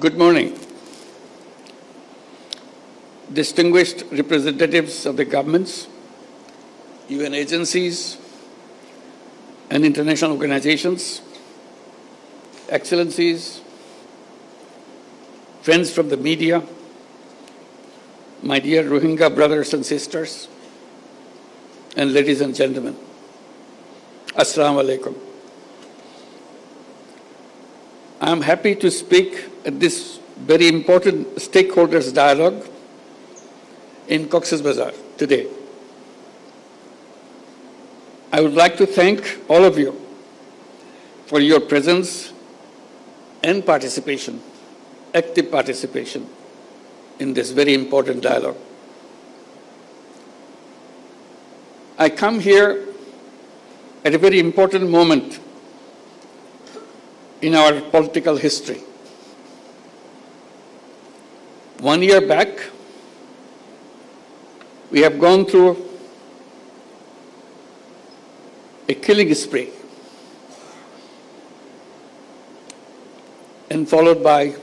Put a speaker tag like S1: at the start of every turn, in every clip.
S1: Good morning. Distinguished representatives of the governments, UN agencies, and international organizations, excellencies, friends from the media, my dear Rohingya brothers and sisters, and ladies and gentlemen, Assalamu alaikum. I am happy to speak at this very important stakeholders dialogue in Cox's Bazar today. I would like to thank all of you for your presence and participation, active participation in this very important dialogue. I come here at a very important moment in our political history. 1 year back, we have gone through a killing spree and followed by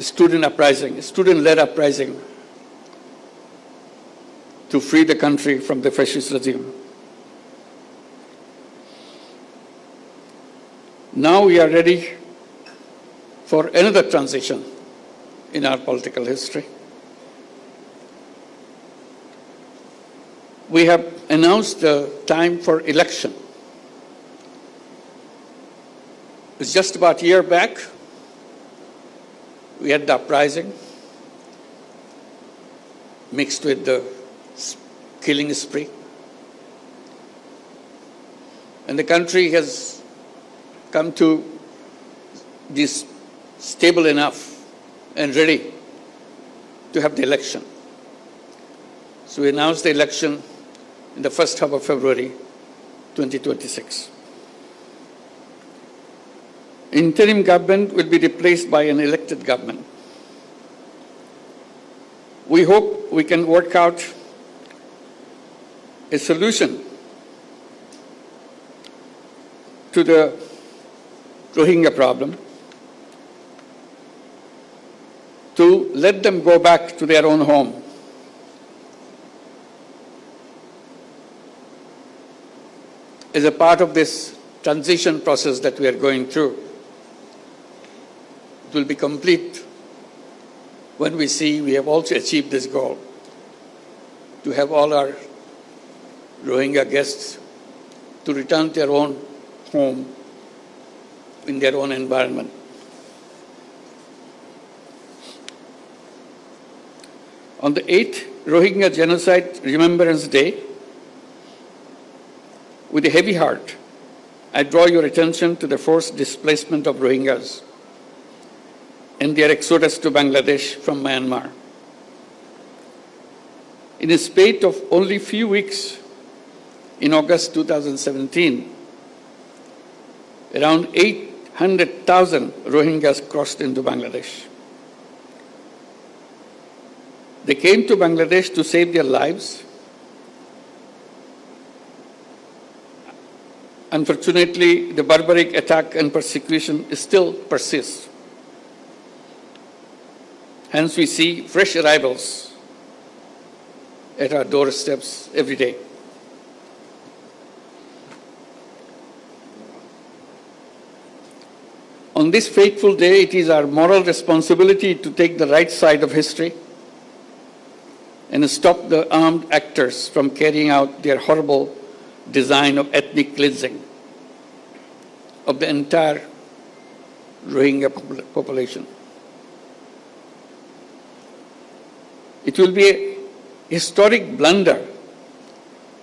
S1: student-led uprising to free the country from the fascist regime. Now we are ready for another transition in our political history. We have announced the time for election. It's just about a year back, we had the uprising mixed with the killing spree. And the country has come to this stable enough and ready to have the election. So we announced the election in the first half of February 2026. Interim government will be replaced by an elected government. We hope we can work out a solution to the Rohingya problem, to let them go back to their own home. As a part of this transition process that we are going through, it will be complete when we see we have also achieved this goal, to have all our Rohingya guests to return to their own home in their own environment. On the 8th Rohingya Genocide Remembrance Day, with a heavy heart, I draw your attention to the forced displacement of Rohingyas and their exodus to Bangladesh from Myanmar. In a spate of only a few weeks, in August 2017, around 800,000 Rohingyas crossed into Bangladesh. They came to Bangladesh to save their lives. Unfortunately, the barbaric attack and persecution still persists. Hence, we see fresh arrivals at our doorsteps every day. On this fateful day, it is our moral responsibility to take the right side of history and stop the armed actors from carrying out their horrible design of ethnic cleansing of the entire Rohingya population. It will be a historic blunder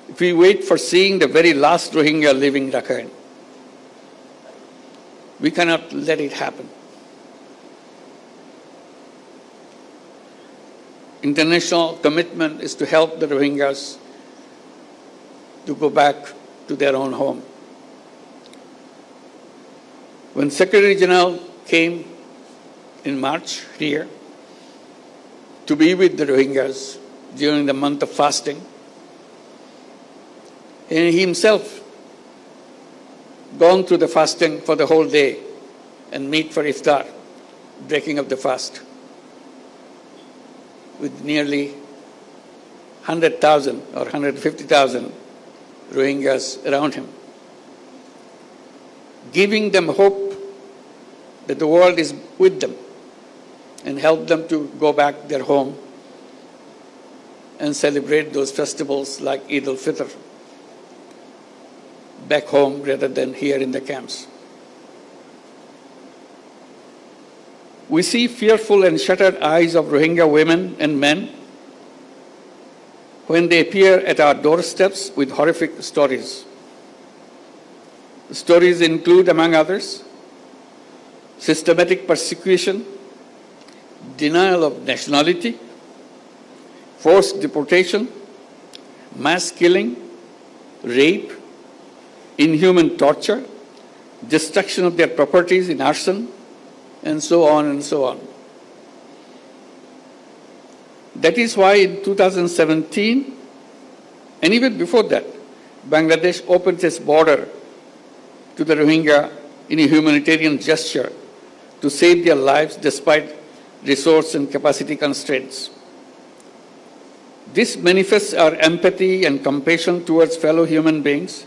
S1: if we wait for seeing the very last Rohingya living Rakhine. We cannot let it happen. International commitment is to help the Rohingyas to go back to their own home. When Secretary General came in March here to be with the Rohingyas during the month of fasting, and he himself gone through the fasting for the whole day and meet for iftar. breaking of the fast, with nearly 100,000 or 150,000 Rohingyas around him, giving them hope that the world is with them and help them to go back their home and celebrate those festivals like Eid al-Fitr back home rather than here in the camps. We see fearful and shuttered eyes of Rohingya women and men when they appear at our doorsteps with horrific stories. The stories include, among others, systematic persecution, denial of nationality, forced deportation, mass killing, rape, inhuman torture, destruction of their properties in arson, and so on and so on. That is why in 2017, and even before that, Bangladesh opened its border to the Rohingya in a humanitarian gesture to save their lives despite resource and capacity constraints. This manifests our empathy and compassion towards fellow human beings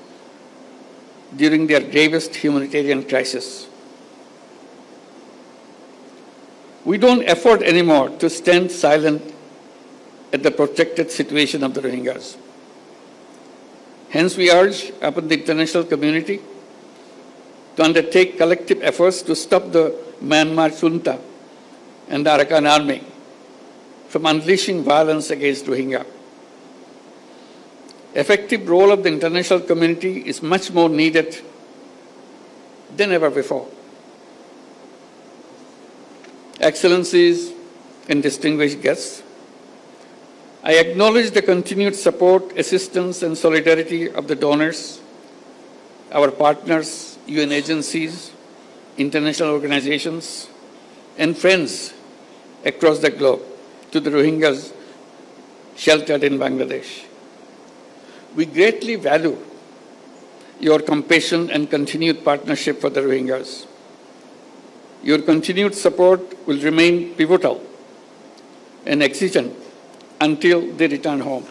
S1: during their gravest humanitarian crisis. We don't afford anymore to stand silent at the protracted situation of the Rohingyas. Hence, we urge upon the international community to undertake collective efforts to stop the Myanmar junta and the Rakhine army from unleashing violence against Rohingya. Effective role of the international community is much more needed than ever before. Excellencies and distinguished guests, I acknowledge the continued support, assistance, and solidarity of the donors, our partners, UN agencies, international organizations, and friends across the globe to the Rohingyas sheltered in Bangladesh. We greatly value your compassion and continued partnership for the Rohingyas. Your continued support will remain pivotal and exigent until they return home.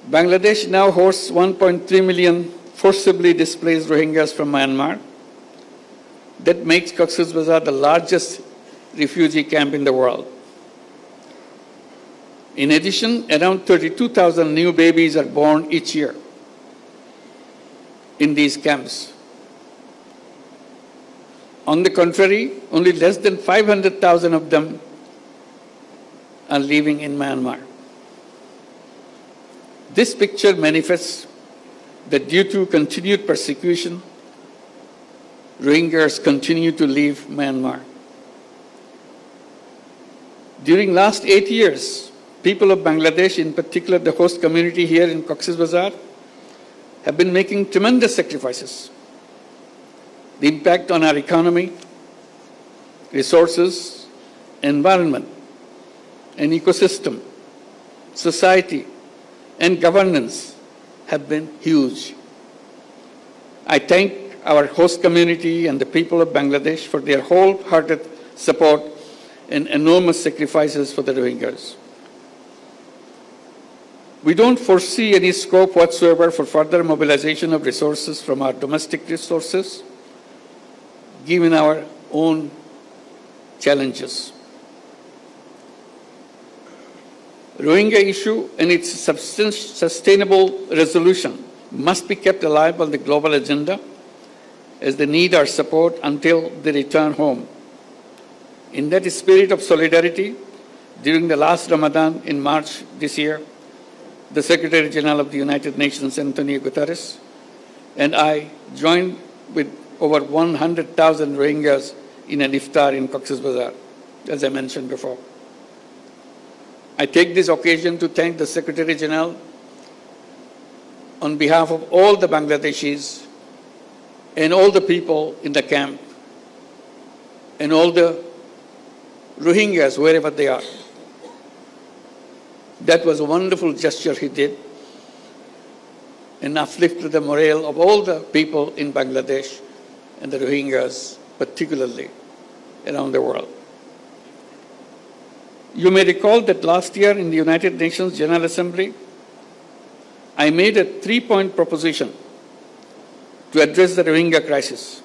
S1: Bangladesh now hosts 1.3 million forcibly displaced Rohingyas from Myanmar. That makes Cox's Bazar the largest refugee camp in the world. In addition, around 32,000 new babies are born each year in these camps. On the contrary, only less than 500,000 of them are living in Myanmar. This picture manifests that due to continued persecution, Rohingyas continue to leave Myanmar. During last 8 years, people of Bangladesh, in particular the host community here in Cox's Bazar, have been making tremendous sacrifices. The impact on our economy, resources, environment, and ecosystem, society, and governance have been huge. I thank our host community and the people of Bangladesh for their wholehearted support and enormous sacrifices for the Rohingyas. We don't foresee any scope whatsoever for further mobilization of resources from our domestic resources, given our own challenges. Rohingya issue and its sustainable resolution must be kept alive on the global agenda as they need our support until they return home. In that spirit of solidarity, during the last Ramadan in March this year, the Secretary General of the United Nations, Antonio Guterres, and I joined with over 100,000 Rohingyas in an iftar in Cox's Bazar, as I mentioned before. I take this occasion to thank the Secretary General on behalf of all the Bangladeshis and all the people in the camp and all the Rohingyas, wherever they are. That was a wonderful gesture he did and uplifted the morale of all the people in Bangladesh and the Rohingyas particularly around the world. You may recall that last year in the United Nations General Assembly, I made a 3-point proposition to address the Rohingya crisis.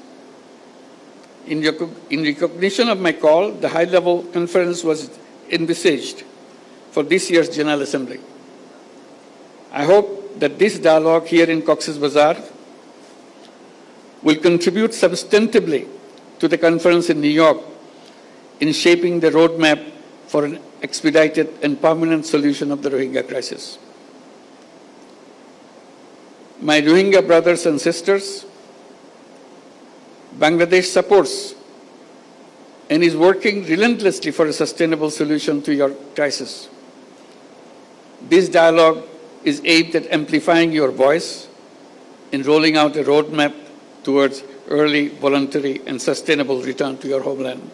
S1: In recognition of my call, the high-level conference was envisaged for this year's General Assembly. I hope that this dialogue here in Cox's Bazar will contribute substantively to the conference in New York in shaping the roadmap for an expedited and permanent solution of the Rohingya crisis. My Rohingya brothers and sisters, Bangladesh supports and is working relentlessly for a sustainable solution to your crisis. This dialogue is aimed at amplifying your voice in rolling out a roadmap towards early, voluntary, and sustainable return to your homeland.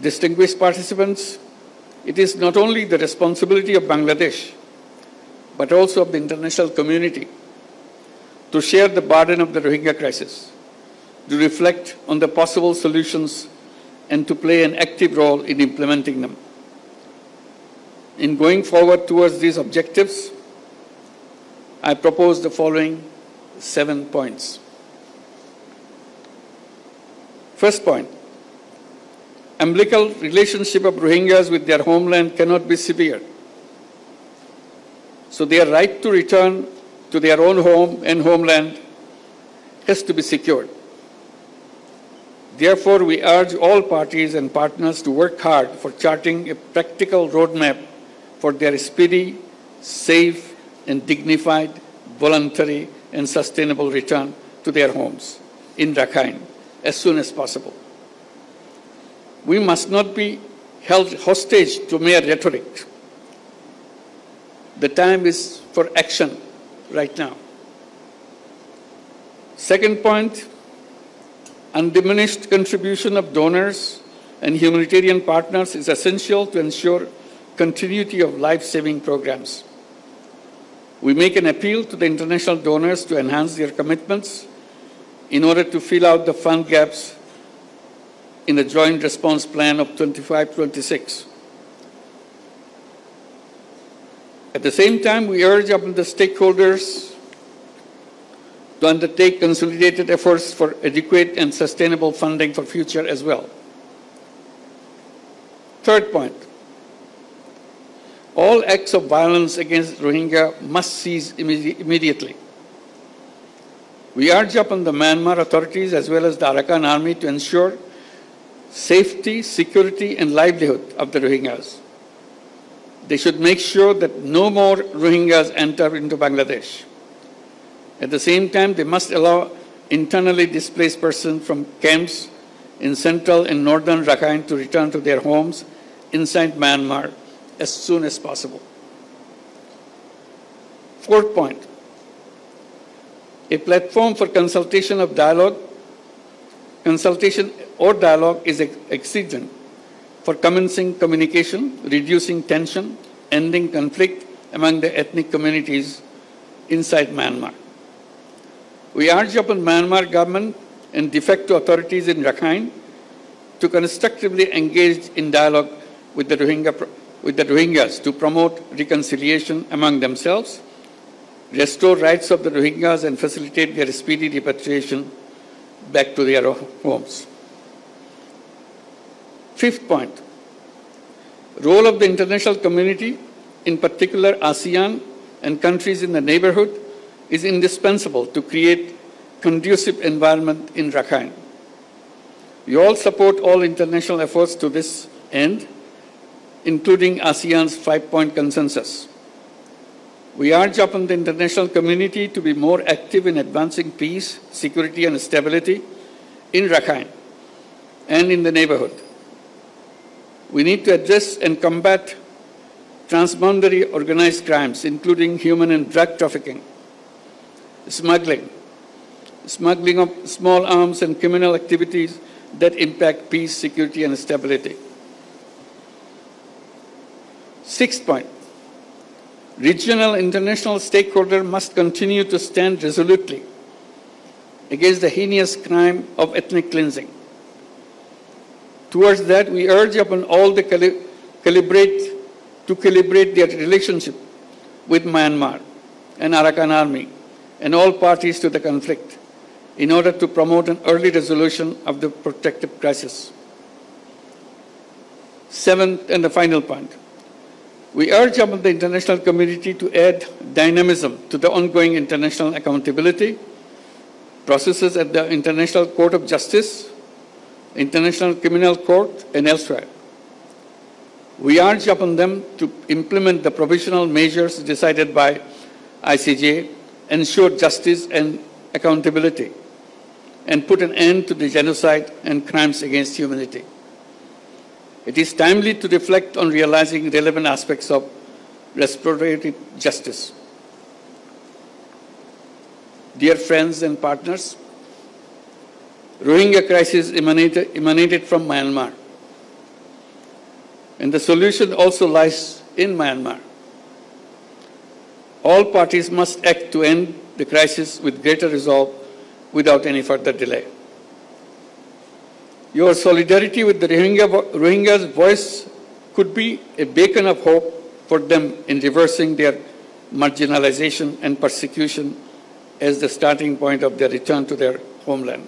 S1: Distinguished participants, it is not only the responsibility of Bangladesh, but also of the international community to share the burden of the Rohingya crisis, to reflect on the possible solutions, and to play an active role in implementing them. In going forward towards these objectives, I propose the following 7 points. First point, umbilical relationship of Rohingyas with their homeland cannot be severed. So their right to return to their own home and homeland has to be secured. Therefore, we urge all parties and partners to work hard for charting a practical roadmap for their speedy, safe, and dignified, voluntary, and sustainable return to their homes in Rakhine as soon as possible. We must not be held hostage to mere rhetoric. The time is for action right now. Second point, undiminished contribution of donors and humanitarian partners is essential to ensure continuity of life-saving programs. We make an appeal to the international donors to enhance their commitments in order to fill out the fund gaps in the joint response plan of 25-26. At the same time, we urge upon the stakeholders to undertake consolidated efforts for adequate and sustainable funding for future as well. Third point, all acts of violence against Rohingya must cease immediately. We urge upon the Myanmar authorities as well as the Rakhine army to ensure safety, security, and livelihood of the Rohingyas. They should make sure that no more Rohingyas enter into Bangladesh. At the same time, they must allow internally displaced persons from camps in central and northern Rakhine to return to their homes inside Myanmar as soon as possible. Fourth point, a platform for consultation or dialogue is exigent for commencing communication, reducing tension, ending conflict among the ethnic communities inside Myanmar. We urge upon Myanmar government and de facto authorities in Rakhine to constructively engage in dialogue with the Rohingyas to promote reconciliation among themselves, restore rights of the Rohingyas, and facilitate their speedy repatriation back to their homes. Fifth point, role of the international community, in particular ASEAN and countries in the neighborhood, is indispensable to create conducive environment in Rakhine. We all support all international efforts to this end, including ASEAN's 5-point consensus. We urge upon the international community to be more active in advancing peace, security, and stability in Rakhine and in the neighborhood. We need to address and combat transboundary organized crimes, including human and drug trafficking, smuggling of small arms, and criminal activities that impact peace, security, and stability. Sixth point, regional and international stakeholders must continue to stand resolutely against the heinous crime of ethnic cleansing. Towards that, we urge upon all to calibrate their relationship with Myanmar and Arakan Army and all parties to the conflict in order to promote an early resolution of the protracted crisis. Seventh and the final point, we urge upon the international community to add dynamism to the ongoing international accountability processes at the International Court of Justice, International Criminal Court, and elsewhere. We urge upon them to implement the provisional measures decided by ICJ, ensure justice and accountability, and put an end to the genocide and crimes against humanity. It is timely to reflect on realizing relevant aspects of restorative justice. Dear friends and partners, Rohingya crisis emanated from Myanmar, and the solution also lies in Myanmar. All parties must act to end the crisis with greater resolve without any further delay. Your solidarity with the Rohingyas' voice could be a beacon of hope for them in reversing their marginalization and persecution as the starting point of their return to their homeland.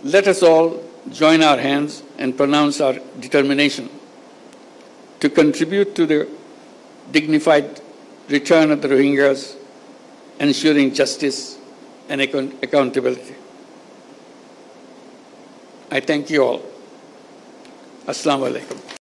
S1: Let us all join our hands and pronounce our determination to contribute to the dignified return of the Rohingyas, ensuring justice and accountability. I thank you all. Assalamu alaikum.